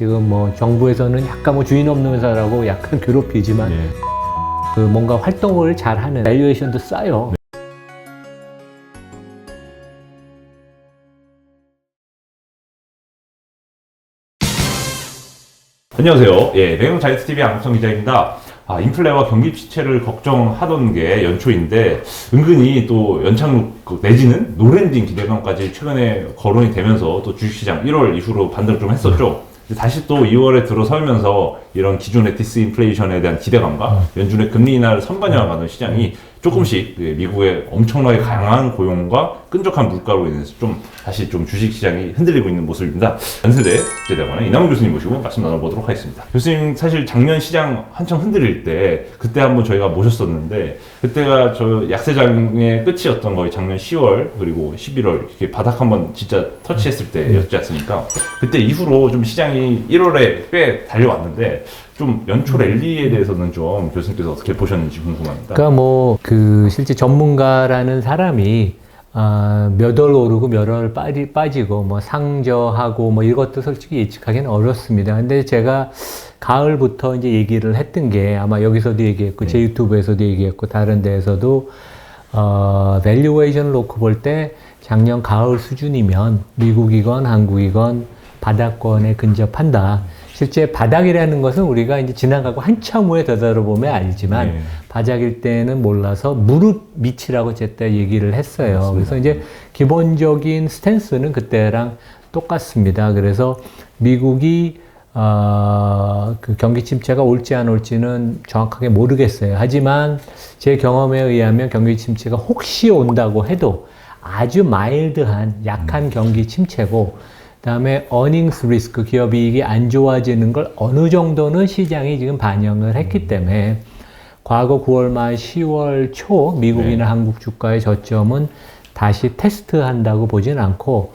지금 뭐 정부에서는 약간 뭐 주인 없는 회사라고 약간 괴롭히지만 예. 그 뭔가 활동을 잘하는 밸류에이션도 싸요. 안녕하세요. 예, 내용 자이언트TV 안국성 기자입니다. 인플레와 경기 침체를 걱정하던 게 연초인데 은근히 또 연착륙 내지는 노랜딩 기대감까지 최근에 거론이 되면서 또 주식시장 1월 이후로 반등 좀 했었죠. 다시 또 2월에 들어서면서 이런 기존의 디스인플레이션에 대한 기대감과 연준의 금리 인하를 선반영하는 시장이 조금씩 미국의 엄청나게 강한 고용과 끈적한 물가로 인해서 좀 다시 좀 주식시장이 흔들리고 있는 모습입니다. 연세대 국제대학원의 이남훈 교수님 모시고 말씀 나눠보도록 하겠습니다. 교수님 사실 작년 시장 한창 흔들릴 때 그때 한번 저희가 모셨었는데 그때가 저 약세장의 끝이었던 거예요. 작년 10월 그리고 11월 이렇게 바닥 한번 진짜 터치했을 때였지 않습니까? 그때 이후로 좀 시장이 1월에 꽤 달려왔는데 좀 연초 랠리에 대해서는 좀 교수님께서 어떻게 보셨는지 궁금합니다. 그러니까 뭐 그 실제 전문가라는 사람이 몇 월 오르고 몇 월 빠지고 뭐 상저하고 뭐 이것도 솔직히 예측하기는 어렵습니다. 근데 제가 가을부터 이제 얘기를 했던 게 아마 여기서도 얘기했고 제 유튜브에서도 얘기했고 다른 데에서도 밸류에이션을 놓고 볼 때 작년 가을 수준이면 미국이건 한국이건 바닥권에 근접한다. 실제 바닥이라는 것은 우리가 이제 지나가고 한참 후에 되돌아보면 알지만 바닥일 때는 몰라서 무릎 밑이라고 제때 얘기를 했어요. 맞습니다. 그래서 이제 기본적인 스탠스는 그때랑 똑같습니다. 그래서 미국이 그 경기 침체가 올지 안 올지는 정확하게 모르겠어요. 하지만 제 경험에 의하면 경기 침체가 혹시 온다고 해도 아주 마일드한 약한 경기 침체고 그다음에 earnings risk, 기업 이익이 안 좋아지는 걸 어느 정도는 시장이 지금 반영을 했기 때문에 과거 9월 말 10월 초 미국이나 한국 주가의 저점은 다시 테스트한다고 보진 않고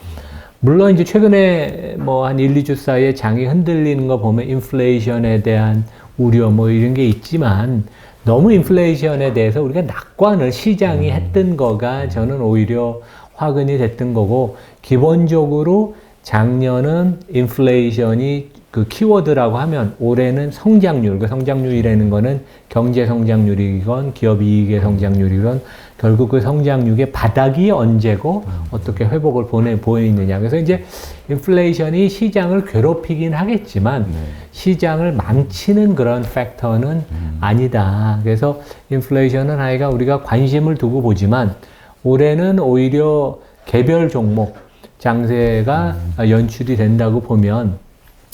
물론 이제 최근에 뭐 한 1, 2주 사이에 장이 흔들리는 거 보면 인플레이션에 대한 우려 뭐 이런 게 있지만 너무 인플레이션에 대해서 우리가 낙관을 시장이 했던 거가 저는 오히려 화근이 됐던 거고 기본적으로 작년은 인플레이션이 그 키워드라고 하면 올해는 성장률, 그 성장률이라는 거는 경제 성장률이건 기업 이익의 성장률이건 결국 그 성장률의 바닥이 언제고 어떻게 회복을 보이느냐. 그래서 이제 인플레이션이 시장을 괴롭히긴 하겠지만 시장을 망치는 그런 팩터는 아니다. 그래서 인플레이션은 하여간 우리가 관심을 두고 보지만 올해는 오히려 개별 종목 장세가 연출이 된다고 보면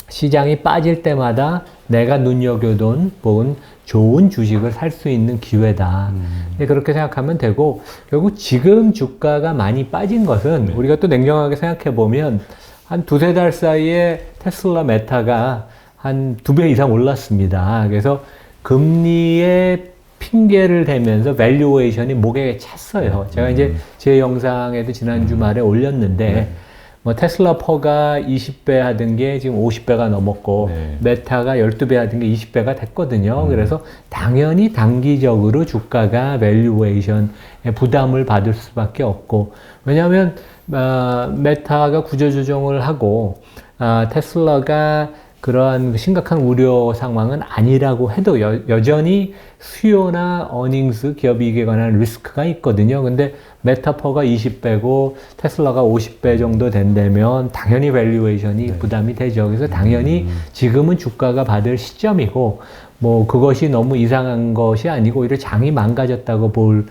시장이 빠질 때마다 내가 눈여겨둔 본 좋은 주식을 살 수 있는 기회다. 그렇게 생각하면 되고 결국 지금 주가가 많이 빠진 것은 우리가 또 냉정하게 생각해 보면 한 두세 달 사이에 테슬라 메타가 한 2배 이상 올랐습니다. 그래서 금리의 핑계를 대면서 밸류에이션이 목에 찼어요. 제가 이제 제 영상에도 지난 주말에 올렸는데 뭐 테슬라 퍼가 20배 하던 게 지금 50배가 넘었고 메타가 12배 하던 게 20배가 됐거든요. 그래서 당연히 단기적으로 주가가 밸류에이션에 부담을 받을 수밖에 없고 왜냐하면 메타가 구조조정을 하고 테슬라가 그러한 심각한 우려 상황은 아니라고 해도 여전히 수요나 어닝스, 기업 이익에 관한 리스크가 있거든요. 근데 메타퍼가 20배고 테슬라가 50배 정도 된다면 당연히 밸류에이션이 부담이 되죠. 그래서 당연히 지금은 주가가 받을 시점이고 뭐 그것이 너무 이상한 것이 아니고 오히려 장이 망가졌다고 볼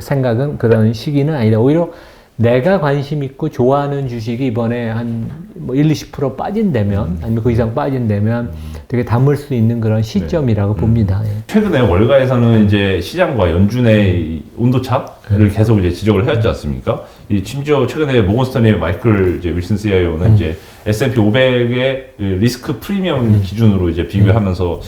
생각은 그런 시기는 아니다. 오히려 내가 관심 있고 좋아하는 주식이 이번에 한 뭐 1, 20% 빠진다면 아니면 그 이상 빠진다면 되게 담을 수 있는 그런 시점이라고 봅니다. 최근에 월가에서는 이제 시장과 연준의 온도차를 계속 이제 지적을 해왔지 않습니까? 심지어 최근에 모건스탠리 마이클 윌슨 CIO는 이제 S&P 500의 리스크 프리미엄 기준으로 이제 비교하면서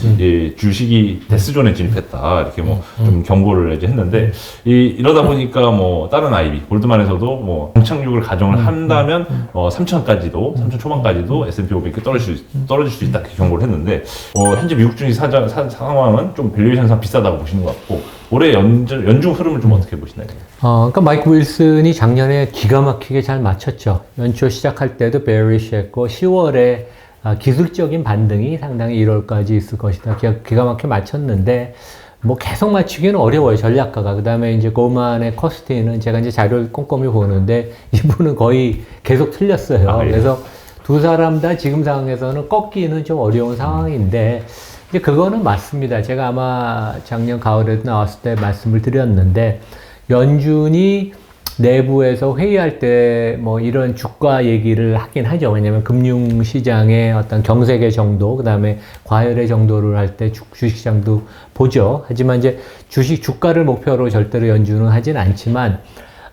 주식이 데스존에 진입했다 이렇게 뭐 좀 경고를 이제 했는데 이러다 보니까 뭐 다른 IB 골드만에서도 뭐 정착륙을 가정을 한다면 3,000까지도 3,000 초반까지도 S&P 500이 떨어질 수 있다 이렇게 경고를 했는데 현재 미국 주식 상황은 좀 밸류에이션상 비싸다고 보시는 것 같고 올해 연중 흐름을 좀 어떻게 보시나요? 그러니까 마이크 윌슨이 작년에 기가 막히게 잘 맞췄죠. 연초 시작할 때도 베어리시 했고 10월에 기술적인 반등이 상당히 1월까지 있을 것이다. 기가 막혀 맞췄는데, 뭐 계속 맞추기는 어려워요, 전략가가. 그 다음에 이제 고만의 커스티는 제가 이제 자료를 꼼꼼히 보는데, 이분은 거의 계속 틀렸어요. 예. 그래서 두 사람 다 지금 상황에서는 꺾기는 좀 어려운 상황인데, 이제 그거는 맞습니다. 제가 아마 작년 가을에도 나왔을 때 말씀을 드렸는데, 연준이 내부에서 회의할 때 뭐 이런 주가 얘기를 하긴 하죠. 왜냐면 금융시장의 어떤 경색의 정도, 그 다음에 과열의 정도를 할 때 주식시장도 보죠. 하지만 이제 주가를 목표로 절대로 연준은 하진 않지만,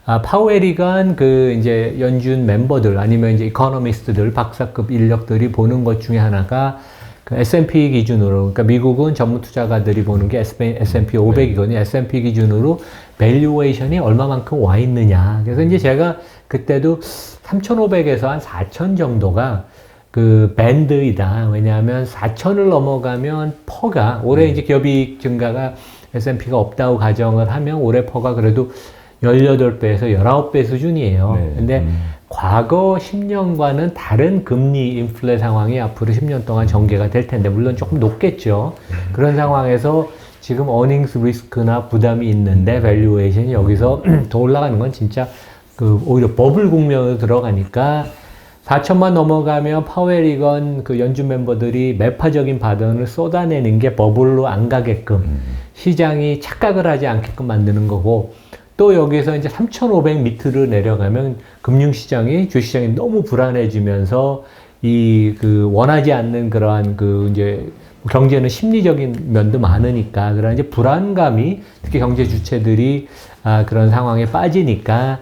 파웰이건 이제 연준 멤버들 아니면 이제 이코노미스트들, 박사급 인력들이 보는 것 중에 하나가 그 S&P 기준으로, 그러니까 미국은 전문 투자가들이 보는 게 S&P 500이거든요. S&P 기준으로 밸류에이션이 얼마만큼 와 있느냐. 그래서 이제 제가 그때도 3,500에서 한 4,000 정도가 그 밴드이다. 왜냐하면 4,000을 넘어가면 퍼가 올해 이제 기업이익 증가가 S&P가 없다고 가정을 하면 올해 퍼가 그래도 18배에서 19배 수준이에요. 네. 근데 과거 10년과는 다른 금리 인플레 상황이 앞으로 10년 동안 전개가 될 텐데, 물론 조금 높겠죠. 그런 상황에서 지금 어닝스 리스크나 부담이 있는데, 밸류에이션이 여기서 더 올라가는 건 진짜 오히려 버블 국면으로 들어가니까 4천만 넘어가면 파웰이건 그 연준 멤버들이 매파적인 발언을 쏟아내는 게 버블로 안 가게끔 시장이 착각을 하지 않게끔 만드는 거고, 또 여기서 이제 3,500 밑으로 내려가면 금융시장이, 주식시장이 너무 불안해지면서 원하지 않는 그러한 이제 경제는 심리적인 면도 많으니까 그런 이제 불안감이 특히 경제 주체들이 그런 상황에 빠지니까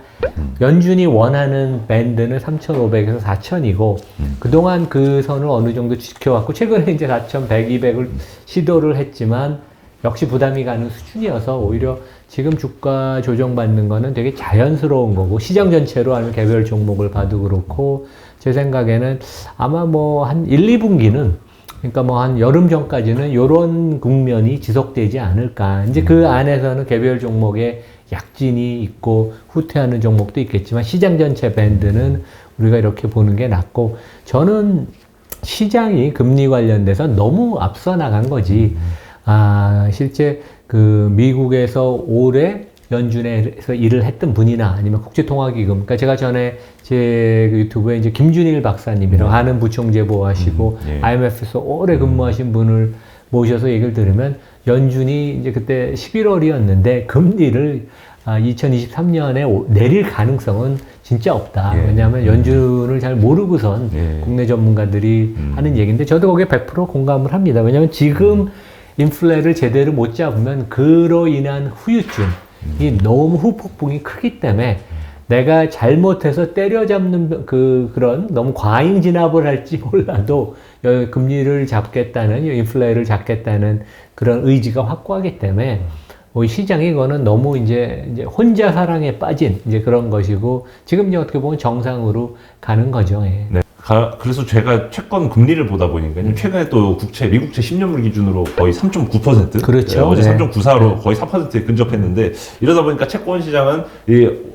연준이 원하는 밴드는 3,500에서 4,000이고 그동안 그 선을 어느 정도 지켜왔고 최근에 이제 4,100, 200을 시도를 했지만 역시 부담이 가는 수준이어서 오히려 지금 주가 조정받는 거는 되게 자연스러운 거고, 시장 전체로 아니면 개별 종목을 봐도 그렇고, 제 생각에는 아마 뭐 한 1, 2분기는, 그러니까 뭐 한 여름 전까지는 요런 국면이 지속되지 않을까. 이제 그 안에서는 개별 종목에 약진이 있고 후퇴하는 종목도 있겠지만 시장 전체 밴드는 우리가 이렇게 보는 게 낫고, 저는 시장이 금리 관련돼서 너무 앞서 나간 거지. 실제 미국에서 올해 연준에서 일을 했던 분이나 아니면 국제통화기금, 그러니까 제가 전에 제 유튜브에 이제 김준일 박사님이라고 아는 부총재보 하시고 IMF에서 오래 근무하신 분을 모셔서 얘기를 들으면 연준이 이제 그때 11월이었는데 금리를 2023년에 내릴 가능성은 진짜 없다. 왜냐하면 연준을 잘 모르고선 국내 전문가들이 하는 얘기인데 저도 거기에 100% 공감을 합니다. 왜냐하면 지금 인플레를 제대로 못 잡으면 그로 인한 후유증이 너무 후폭풍이 크기 때문에 내가 잘못해서 때려잡는 그런 너무 과잉 진압을 할지 몰라도 금리를 잡겠다는, 인플레를 잡겠다는 그런 의지가 확고하기 때문에 시장이 이거는 너무 이제 혼자 사랑에 빠진 이제 그런 것이고 지금 이제 어떻게 보면 정상으로 가는 거죠. 예. 네. 그래서 제가 채권 금리를 보다 보니까요. 최근에 또 미국채 10년물 기준으로 거의 3.9%. 그렇죠. 어제 네. 3.94로 거의 4%에 근접했는데 이러다 보니까 채권 시장은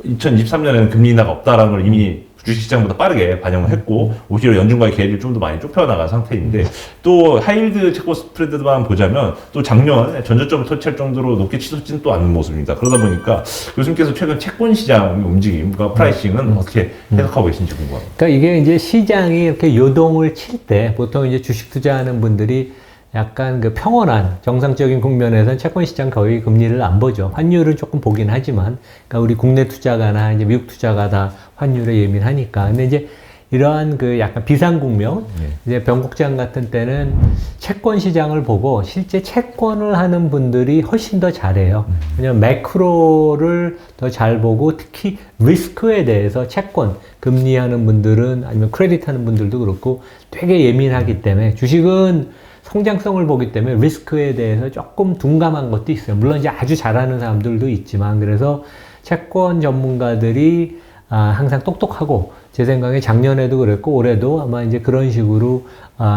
2023년에는 금리 인하가 없다라는 걸 이미 주식시장보다 빠르게 반영을 했고 오히려 연준과의 괴리를 좀 더 많이 좁혀나간 상태인데 또 하이힐드 채권 스프레드만 보자면 또 작년 전저점을 터치할 정도로 높게 치솟지는 또 않는 모습입니다. 그러다 보니까 교수님께서 최근 채권 시장 움직임과 프라이싱은 어떻게 해석하고 계신지 궁금합니다. 그러니까 이게 이제 시장이 이렇게 요동을 칠 때 보통 이제 주식 투자하는 분들이 약간 평온한 정상적인 국면에서는 채권 시장 거의 금리를 안 보죠. 환율은 조금 보긴 하지만, 그러니까 우리 국내 투자가나 이제 미국 투자가 다 환율에 예민하니까. 근데 이제 이러한 약간 비상 국면, 이제 변곡장 같은 때는 채권 시장을 보고 실제 채권을 하는 분들이 훨씬 더 잘해요. 왜냐면 매크로를 더 잘 보고 특히 리스크에 대해서 채권, 금리 하는 분들은 아니면 크레딧 하는 분들도 그렇고 되게 예민하기 때문에 주식은 성장성을 보기 때문에 리스크에 대해서 조금 둔감한 것도 있어요. 물론 이제 아주 잘하는 사람들도 있지만, 그래서 채권 전문가들이 항상 똑똑하고, 제 생각에 작년에도 그랬고 올해도 아마 이제 그런 식으로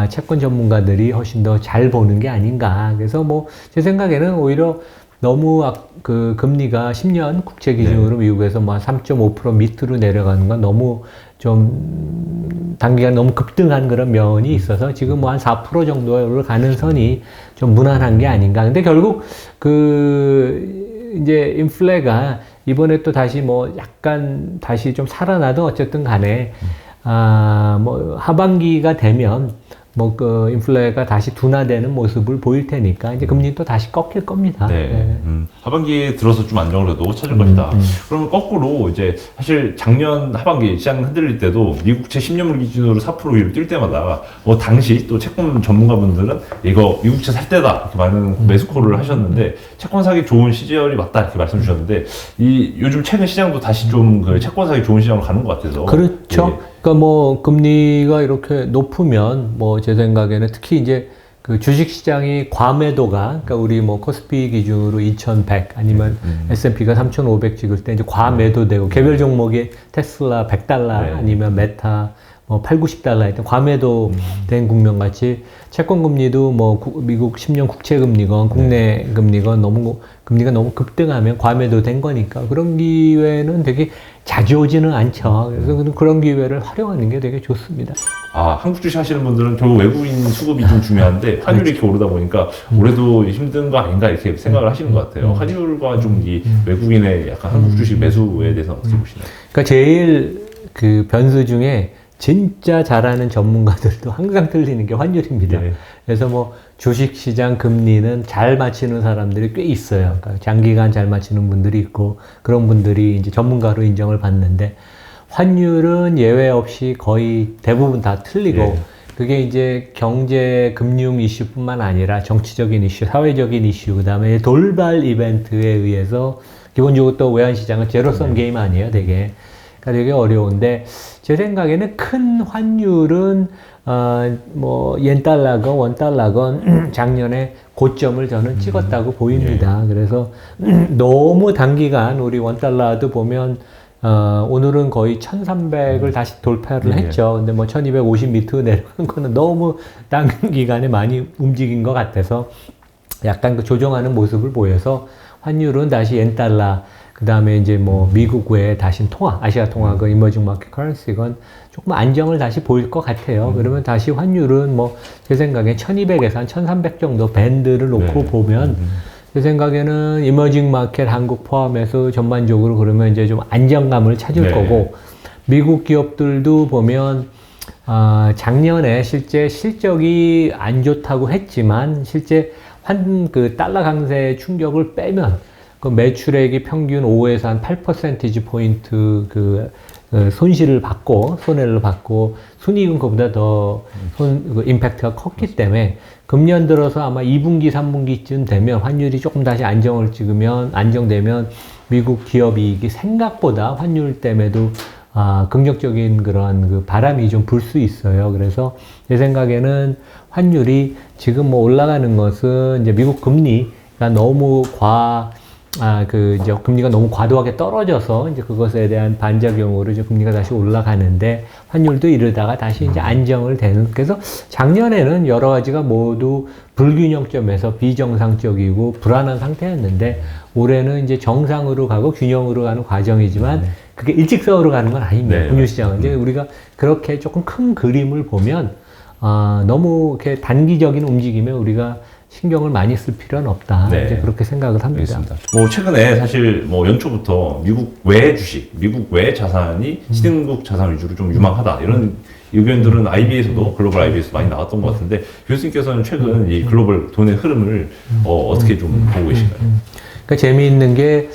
채권 전문가들이 훨씬 더 잘 보는 게 아닌가. 그래서 뭐 제 생각에는 오히려 너무 금리가 10년 국채 기준으로 미국에서 3.5% 밑으로 내려가는 건 너무 좀 단기간 너무 급등한 그런 면이 있어서 지금 뭐 한 4% 정도를 가는 선이 좀 무난한 게 아닌가. 근데 결국 이제 인플레가 이번에 또 다시 뭐 약간 다시 좀 살아나도 어쨌든 간에 뭐 하반기가 되면 뭐 그 인플레가 다시 둔화되는 모습을 보일 테니까 이제 금리 또 다시 꺾일 겁니다. 네. 네. 하반기에 들어서 좀 안정을 해도 찾을 것이다. 그러면 거꾸로 이제 사실 작년 하반기 시장 흔들릴 때도 미국채 10년물 기준으로 4% 위로 뛸 때마다 뭐 당시 또 채권 전문가분들은 이거 미국채 살 때다 이렇게 많은 매수콜을 하셨는데 채권 사기 좋은 시절이 맞다 이렇게 말씀 주셨는데 이 요즘 최근 시장도 다시 좀 그 채권 사기 좋은 시장으로 가는 것 같아서 그렇죠. 예. 그러니까 뭐 금리가 이렇게 높으면 뭐 제 생각에는 특히 이제 그 주식 시장이 과매도가 그러니까 우리 뭐 코스피 기준으로 2100 아니면 S&P가 3500 찍을 때 이제 과매도되고 개별 종목이 테슬라 100달러 네. 아니면 메타 뭐 8, 90달러 했던 과매도된 국면 같이 채권 금리도 뭐 미국 10년 국채 금리건 국내 금리건 금리가 너무 급등하면 과매도된 거니까 그런 기회는 되게 자주 오지는 않죠. 그래서 그런 기회를 활용하는 게 되게 좋습니다. 한국 주식 하시는 분들은 결국 외국인 수급이 좀 중요한데 환율이 이렇게 오르다 보니까 올해도 힘든 거 아닌가 이렇게 생각을 하시는 것 같아요. 환율과 좀 이 외국인의 약간 한국 주식 매수에 대해서 어떻게 보시나요? 그러니까 제일 그 변수 중에 진짜 잘하는 전문가들도 항상 틀리는 게 환율입니다. 네. 그래서 뭐 주식시장 금리는 잘 맞히는 사람들이 꽤 있어요. 그러니까 장기간 잘 맞히는 분들이 있고 그런 분들이 이제 전문가로 인정을 받는데 환율은 예외 없이 거의 대부분 다 틀리고 네. 그게 이제 경제 금융 이슈뿐만 아니라 정치적인 이슈, 사회적인 이슈, 그다음에 돌발 이벤트에 의해서 기본적으로 또 외환시장은 제로섬 게임 아니에요, 되게. 그러니까 되게 어려운데 제 생각에는 큰 환율은 뭐 옌달러건 원달러건 작년에 고점을 저는 찍었다고 보입니다. 그래서 너무 단기간 우리 원달러도 보면 오늘은 거의 1300을 다시 돌파를 했죠. 근데 뭐 1250 밑으로 내려간 거는 너무 단기간에 많이 움직인 것 같아서 약간 그 조정하는 모습을 보여서 환율은 다시 옌달러 그 다음에 이제 뭐 미국 외에 다시 아시아 통화건 이머징 마켓 커런시건 조금 안정을 다시 보일 것 같아요. 그러면 다시 환율은 뭐 제 생각에 1200에서 한 1300 정도 밴드를 놓고 보면 제 생각에는 이머징 마켓 한국 포함해서 전반적으로 그러면 이제 좀 안정감을 찾을 거고 미국 기업들도 보면 작년에 실제 실적이 안 좋다고 했지만 실제 그 달러 강세 충격을 빼면 그 매출액이 평균 5에서 한 8% 포인트 손해를 받고 순이익은 그보다 더 그 임팩트가 컸기 때문에 금년 들어서 아마 2분기, 3분기쯤 되면 환율이 조금 다시 안정되면 미국 기업 이익이 생각보다 환율 때문에도 긍정적인 그런 그 바람이 좀 불 수 있어요. 그래서 제 생각에는 환율이 지금 뭐 올라가는 것은 이제 미국 금리가 너무 이제 금리가 너무 과도하게 떨어져서 이제 그것에 대한 반작용으로 이제 금리가 다시 올라가는데 환율도 이러다가 다시 이제 안정을 되는. 그래서 작년에는 여러 가지가 모두 불균형점에서 비정상적이고 불안한 상태였는데 올해는 이제 정상으로 가고 균형으로 가는 과정이지만 그게 일직선으로 가는 건 아닙니다. 금융시장은. 이제 우리가 그렇게 조금 큰 그림을 보면 너무 이렇게 단기적인 움직임에 우리가 신경을 많이 쓸 필요는 없다. 이제 그렇게 생각을 합니다. 알겠습니다. 뭐 최근에 사실 뭐 연초부터 미국 외 주식, 미국 외 자산이 신흥국 자산 위주로 좀 유망하다 이런 의견들은 IB에서도 글로벌 IB에서 많이 나왔던 것 같은데 교수님께서는 최근 이 글로벌 돈의 흐름을 어떻게 좀 보고 계신가요? 그러니까 재미있는 게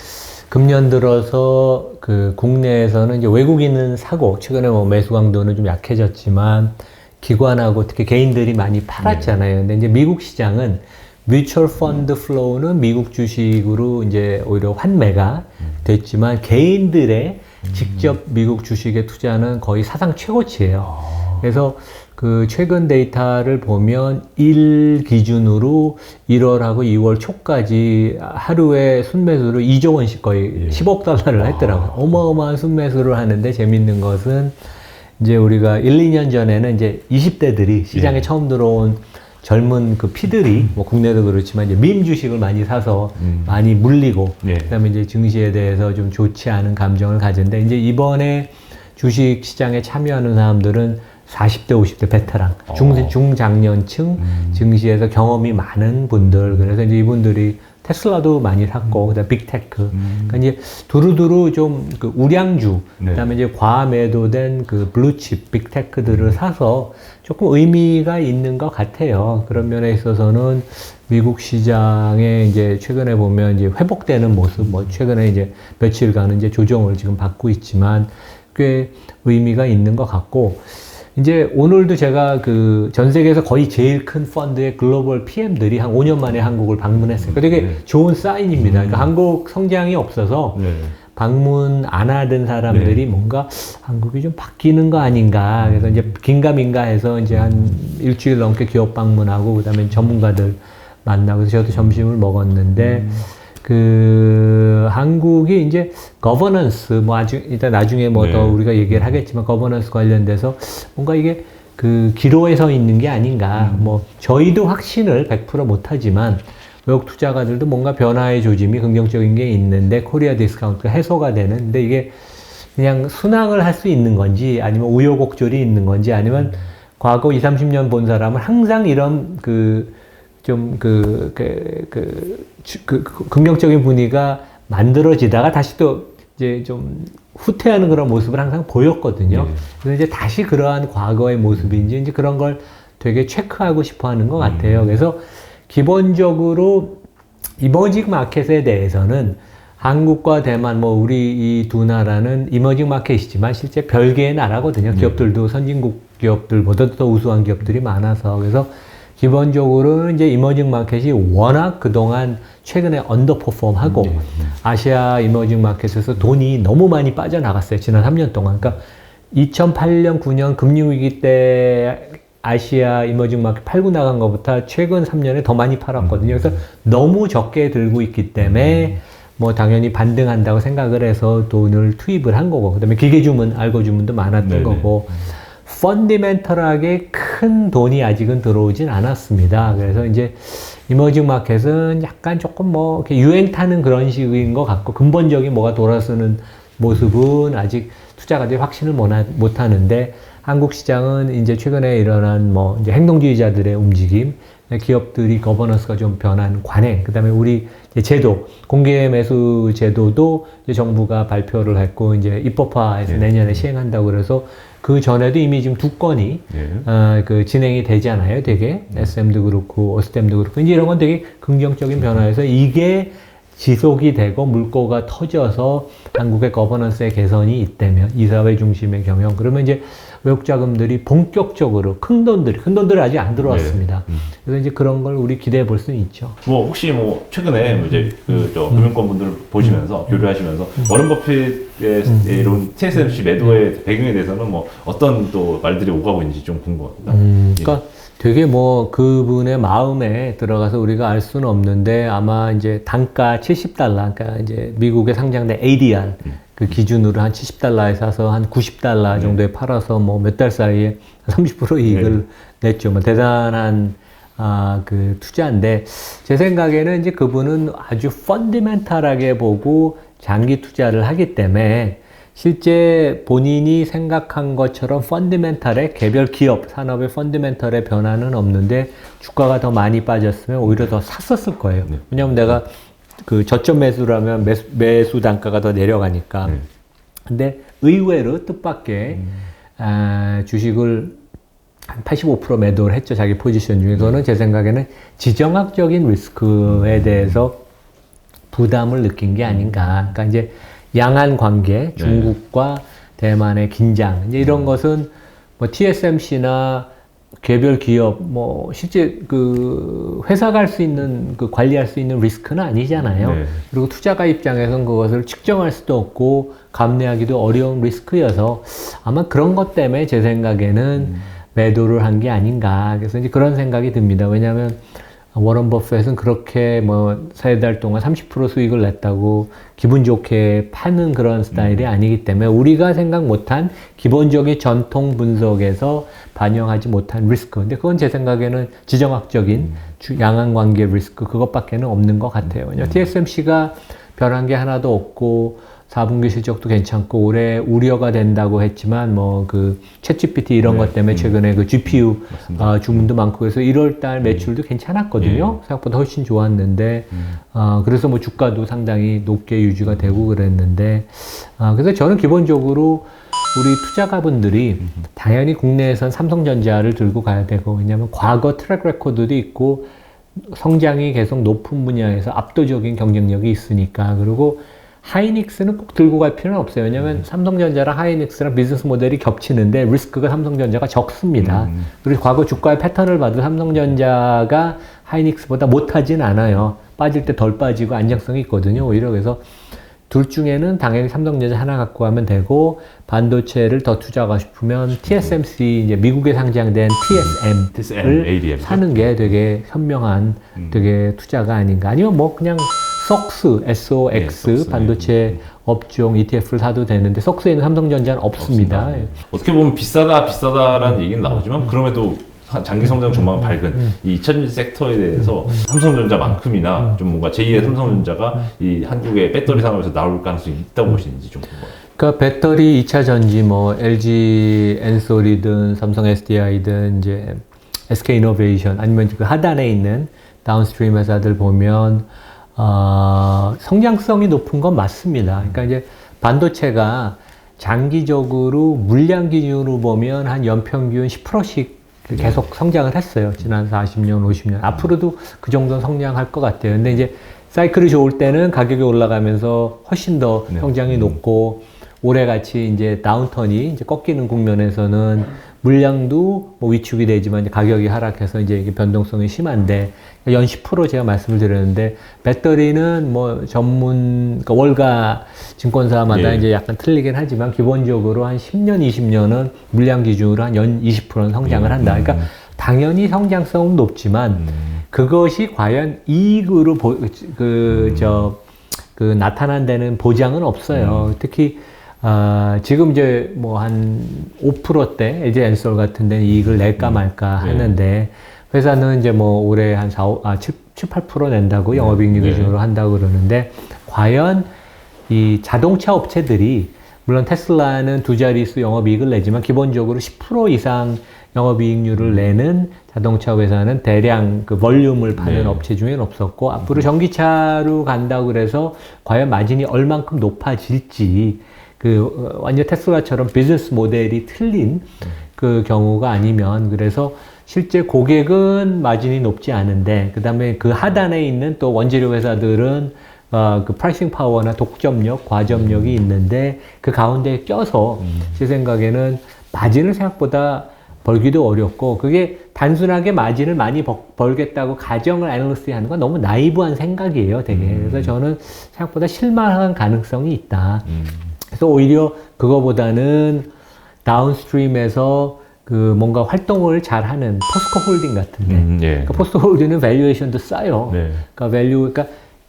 금년 들어서 그 국내에서는 이제 외국인은 사고 최근에 뭐 매수 강도는 좀 약해졌지만 기관하고 특히 개인들이 많이 팔았잖아요. 근데 이제 미국 시장은 뮤추얼 펀드 플로우는 미국 주식으로 이제 오히려 환매가 됐지만 개인들의 직접 미국 주식에 투자는 거의 사상 최고치예요. 그래서 그 최근 데이터를 보면 1 기준으로 1월하고 2월 초까지 하루에 순매수로 2조 원씩 거의 10억 달러를 했더라고요. 어마어마한 순매수를 하는데 재밌는 것은 이제 우리가 1, 2년 전에는 이제 20대들이 시장에 처음 들어온 젊은 그 피들이 뭐 국내도 그렇지만 이제 밈 주식을 많이 사서 많이 물리고 그다음에 이제 증시에 대해서 좀 좋지 않은 감정을 가졌는데 이제 이번에 주식 시장에 참여하는 사람들은 40대, 50대 베테랑, 중장년층, 증시에서 경험이 많은 분들. 그래서 이제 이분들이 테슬라도 많이 샀고, 그다음 빅테크. 그러니까 이제 두루두루 좀 그 우량주, 네. 그다음에 이제 과매도된 그 블루칩, 빅테크들을 사서 조금 의미가 있는 것 같아요. 그런 면에 있어서는 미국 시장에 이제 최근에 보면 이제 회복되는 모습, 뭐 최근에 이제 며칠간은 이제 조정을 지금 받고 있지만 꽤 의미가 있는 것 같고, 이제 오늘도 제가 그 전 세계에서 거의 제일 큰 펀드의 글로벌 PM들이 한 5년 만에 한국을 방문했어요. 되게 좋은 사인입니다. 그러니까 한국 성장이 없어서 네. 방문 안 하던 사람들이 뭔가 한국이 좀 바뀌는 거 아닌가. 그래서 이제 긴가민가 해서 이제 한 일주일 넘게 기업 방문하고 그다음에 전문가들 만나고 그래서 저도 점심을 먹었는데 그 한국이 이제 거버넌스 뭐 아주 일단 나중에 뭐 더 우리가 얘기를 하겠지만 거버넌스 관련돼서 뭔가 이게 그 기로에 서 있는 게 아닌가. 뭐 저희도 확신을 100% 못하지만 외국 투자가들도 뭔가 변화의 조짐이 긍정적인 게 있는데 코리아 디스카운트가 해소가 되는. 근데 이게 그냥 순항을 할 수 있는 건지 아니면 우여곡절이 있는 건지 아니면 과거 20, 30년 본 사람은 항상 이런 긍정적인 분위기가 만들어지다가 다시 또 이제 좀 후퇴하는 그런 모습을 항상 보였거든요. 그래서 이제 다시 그러한 과거의 모습인지 이제 그런 걸 되게 체크하고 싶어 하는 것 같아요. 그래서 기본적으로 이머징 마켓에 대해서는 한국과 대만, 뭐 우리 이 두 나라는 이머징 마켓이지만 실제 별개의 나라거든요. 기업들도 선진국 기업들보다도 더 우수한 기업들이 많아서. 그래서 기본적으로는 이제 이머징 마켓이 워낙 그동안 최근에 언더퍼폼하고 아시아 이머징 마켓에서 돈이 너무 많이 빠져나갔어요. 지난 3년 동안. 그러니까 2008년, 9년 금융위기 때 아시아 이머징 마켓 팔고 나간 것보다 최근 3년에 더 많이 팔았거든요. 그래서 너무 적게 들고 있기 때문에 뭐 당연히 반등한다고 생각을 해서 돈을 투입을 한 거고, 그 다음에 기계주문, 알고주문도 많았던 거고, 펀디멘털하게 큰 돈이 아직은 들어오진 않았습니다. 그래서 이제 이머징 마켓은 약간 조금 뭐 이렇게 유행 타는 그런 식인 것 같고, 근본적인 뭐가 돌아서는 모습은 아직 투자가들이 확신을 못 하는데, 한국 시장은 이제 최근에 일어난 뭐 이제 행동주의자들의 움직임, 기업들이 거버넌스가 좀 변한 관행, 그 다음에 우리 제도, 공개 매수 제도도 이제 정부가 발표를 했고, 이제 입법화해서 내년에 시행한다고 그래서 그 전에도 이미 지금 2건이 그 진행이 되잖아요. 되게 SM도 그렇고 오스템도 그렇고 이제 이런 건 되게 긍정적인 변화여서 이게 지속이 되고 물꼬가 터져서 한국의 거버넌스의 개선이 있다면 이사회 중심의 경영 그러면 이제 외국 자금들이 본격적으로 큰 돈들이 아직 안 들어왔습니다. 그래서 이제 그런 걸 우리 기대해 볼 수는 있죠. 뭐 혹시 뭐 최근에 뭐 이제 저 금융권 분들 보시면서 교류하시면서 워런 버핏의 이런 TSMC 매도의 배경에 대해서는 뭐 어떤 또 말들이 오가고 있는지 좀 궁금합니다. 그러니까 되게 뭐 그분의 마음에 들어가서 우리가 알 수는 없는데 아마 이제 단가 $70, 그러니까 이제 미국에 상장된 ADR 그 기준으로 한 $70에 사서 한 $90 정도에 팔아서 뭐 몇 달 사이에 30% 이익을 냈죠. 뭐 대단한 그 투자인데 제 생각에는 이제 그분은 아주 펀디멘탈하게 보고 장기 투자를 하기 때문에 실제 본인이 생각한 것처럼 펀디멘탈의 개별 기업 산업의 펀디멘탈의 변화는 없는데 주가가 더 많이 빠졌으면 오히려 더 샀었을 거예요. 왜냐하면 내가 그 저점 매수라면 매수 단가가 더 내려가니까. 근데 의외로 뜻밖의 주식을 한 85% 매도를 했죠. 자기 포지션 중에. 그거는 제 생각에는 지정학적인 리스크에 대해서 부담을 느낀 게 아닌가. 그러니까 이제 양안 관계, 중국과 대만의 긴장, 이제 이런 것은 뭐 TSMC나 개별 기업, 뭐 실제 그 회사가 할 수 있는 그 관리할 수 있는 리스크는 아니잖아요. 그리고 투자가 입장에서는 그것을 측정할 수도 없고 감내하기도 어려운 리스크여서 아마 그런 것 때문에 제 생각에는 매도를 한 게 아닌가. 그래서 이제 그런 생각이 듭니다. 왜냐하면 워런 버핏은 그렇게 뭐 3달 동안 30% 수익을 냈다고 기분 좋게 파는 그런 스타일이 아니기 때문에 우리가 생각 못한 기본적인 전통 분석에서 반영하지 못한 리스크. 근데 그건 제 생각에는 지정학적인 양안 관계 리스크 그것밖에는 없는 것 같아요. 왜냐하면 TSMC가 변한 게 하나도 없고 4분기 실적도 괜찮고 올해 우려가 된다고 했지만 뭐 그 챗GPT 이런 것 때문에 최근에 그 GPU 주문도 많고 그래서 1월 달 매출도 괜찮았거든요. 생각보다 훨씬 좋았는데 그래서 뭐 주가도 상당히 높게 유지가 되고 그랬는데 그래서 저는 기본적으로 우리 투자가분들이 당연히 국내에선 삼성전자를 들고 가야 되고 왜냐하면 과거 트랙 레코드도 있고 성장이 계속 높은 분야에서 압도적인 경쟁력이 있으니까 그리고 하이닉스는 꼭 들고 갈 필요는 없어요. 왜냐하면 삼성전자랑 하이닉스랑 비즈니스 모델이 겹치는데 리스크가 삼성전자가 적습니다. 그리고 과거 주가의 패턴을 봐도 삼성전자가 하이닉스보다 못하진 않아요. 빠질 때 덜 빠지고 안정성이 있거든요. 오히려 그래서 둘 중에는 당연히 삼성전자 하나 갖고 가면 되고 반도체를 더 투자하고 싶으면 TSMC 이제 미국에 상장된 TSM을 ADM 죠? 사는 게 되게 현명한 되게 투자가 아닌가. 아니면 뭐 그냥 SOX, SOX 반도체 업종 ETF를 사도 되는데 SOX에는 삼성전자는 없습니다. 어떻게 보면 비싸다라는 얘기는 나오지만 그럼에도 장기 성장 전망은 밝은 이 2차전지 섹터에 대해서 삼성전자만큼이나 좀 뭔가 제2의 삼성전자가 이 한국의 배터리 산업에서 나올 가능성이 있다고 보시는지 좀 궁금해요. 그러니까 배터리 2차 전지 뭐 LG 엔솔이든 삼성 SDI든 이제 SK 이노베이션 아니면 그 하단에 있는 다운스트림 회사들 보면 성장성이 높은 건 맞습니다. 그러니까 이제 반도체가 장기적으로 물량 기준으로 보면 한 연평균 10%씩 계속 성장을 했어요. 지난 40년, 50년. 앞으로도 그 정도 성장할 것 같아요. 근데 이제 사이클이 좋을 때는 가격이 올라가면서 훨씬 더 성장이 높고 올해 같이 이제 다운턴이 이제 꺾이는 국면에서는 물량도 뭐 위축이 되지만 이제 가격이 하락해서 이제 이게 변동성이 심한데 연 10% 제가 말씀을 드렸는데 배터리는 뭐 전문 그러니까 월가 증권사마다 이제 약간 틀리긴 하지만 기본적으로 한 10년, 20년은 물량 기준으로 한 연 20%는 성장을 한다. 그러니까 당연히 성장성은 높지만 그것이 과연 이익으로 나타난다는 보장은 없어요. 특히 지금 이제 뭐 한 5%대 LG 엔솔 같은 데는 이익을 낼까 말까 하는데 회사는 이제 뭐 올해 한 7, 8% 낸다고 영업이익 기준으로 한다고 그러는데 과연 이 자동차 업체들이 물론 테슬라는 두 자릿수 영업이익을 내지만 기본적으로 10% 이상 영업이익률을 내는 자동차 회사는 대량 그 볼륨을 파는 업체 중에는 없었고 앞으로 전기차로 간다고 그래서 과연 마진이 얼만큼 높아질지 그 완전 테슬라처럼 비즈니스 모델이 틀린 그 경우가 아니면 그래서 실제 고객은 마진이 높지 않은데 그 다음에 그 하단에 있는 또 원재료 회사들은 그 프라이싱 파워나 독점력, 과점력이 있는데 그 가운데 껴서 제 생각에는 마진을 생각보다 벌기도 어렵고 그게 단순하게 마진을 많이 벌겠다고 가정을 애널리스트에 하는 건 너무 나이브한 생각이에요, 되게. 그래서 저는 생각보다 실망한 가능성이 있다. 그래서 오히려 그거보다는 다운스트림에서 그 뭔가 활동을 잘하는 포스코 홀딩 같은데 그러니까 포스코 홀딩은 밸류에이션도 싸요. 그러니까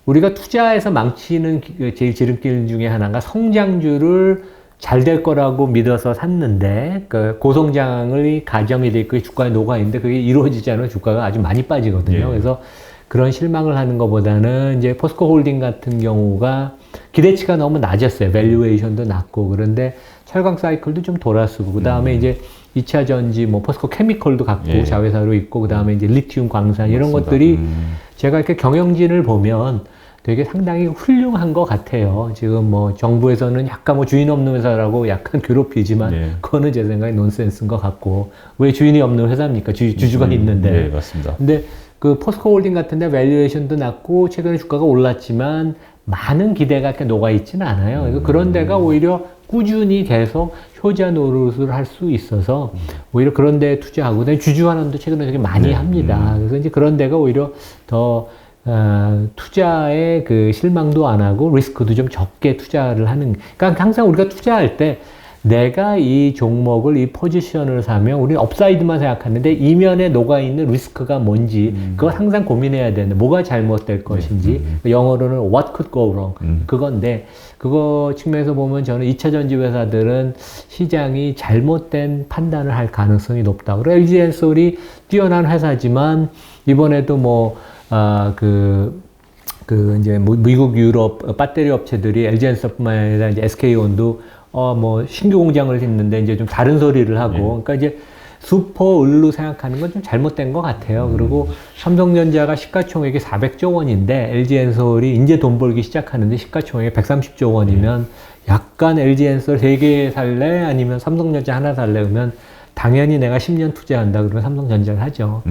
우리가 투자해서 망치는 제일 지름길 중에 하나가 성장주를 잘 될 거라고 믿어서 샀는데 그 고성장을 가정이 돼 있고 주가에 녹아 있는데 그게 이루어지지 않으면 주가가 아주 많이 빠지거든요. 그래서 그런 실망을 하는 것보다는 이제 포스코 홀딩 같은 경우가 기대치가 너무 낮았어요. 밸류에이션도 낮고 그런데 철강 사이클도 좀 돌아서고 그 다음에 이제 2차 전지 뭐 포스코 케미컬도 갖고 자회사로 있고 그 다음에 이제 리튬 광산 이런 것들이 제가 이렇게 경영진을 보면 되게 상당히 훌륭한 것 같아요. 지금 뭐 정부에서는 약간 뭐 주인 없는 회사라고 약간 괴롭히지만 그거는 제 생각에 논센스인 것 같고 왜 주인이 없는 회사입니까? 주주가 있는데. 네, 맞습니다. 근데 그 포스코 홀딩 같은데 밸류에이션도 낮고 최근에 주가가 올랐지만 많은 기대가 이렇게 녹아 있지는 않아요. 그래서 그런 데가 오히려 꾸준히 계속 효자 노릇을 할 수 있어서 오히려 그런 데에 투자하고 주주 환원도 최근에 되게 많이 합니다. 그래서 이제 그런 데가 오히려 더 투자에 그 실망도 안 하고 리스크도 좀 적게 투자를 하는. 그러니까 항상 우리가 투자할 때 내가 이 종목을 이 포지션을 사면 우리는 업사이드만 생각하는데 이면에 녹아있는 리스크가 뭔지 그걸 항상 고민해야 되는데 뭐가 잘못될 것인지 영어로는 what could go wrong 그건데 그거 측면에서 보면 저는 2차 전지 회사들은 시장이 잘못된 판단을 할 가능성이 높다. 그리고 LG 엔솔이 뛰어난 회사지만 이번에도 뭐 그 이제 미국, 유럽 배터리 업체들이 LG엔서뿐만 아니라 이제 SK온도 뭐 신규 공장을 짓는데 이제 좀 다른 소리를 하고, 그러니까 이제 슈퍼을로 생각하는 건 좀 잘못된 것 같아요. 그리고 삼성전자가 시가총액이 400조 원인데 LG엔솔이 이제 돈 벌기 시작하는데 시가총액이 130조 원이면 약간 LG엔솔 3개 살래? 아니면 삼성전자 하나 살래? 그러면 당연히 내가 10년 투자한다 그러면 삼성전자를 하죠.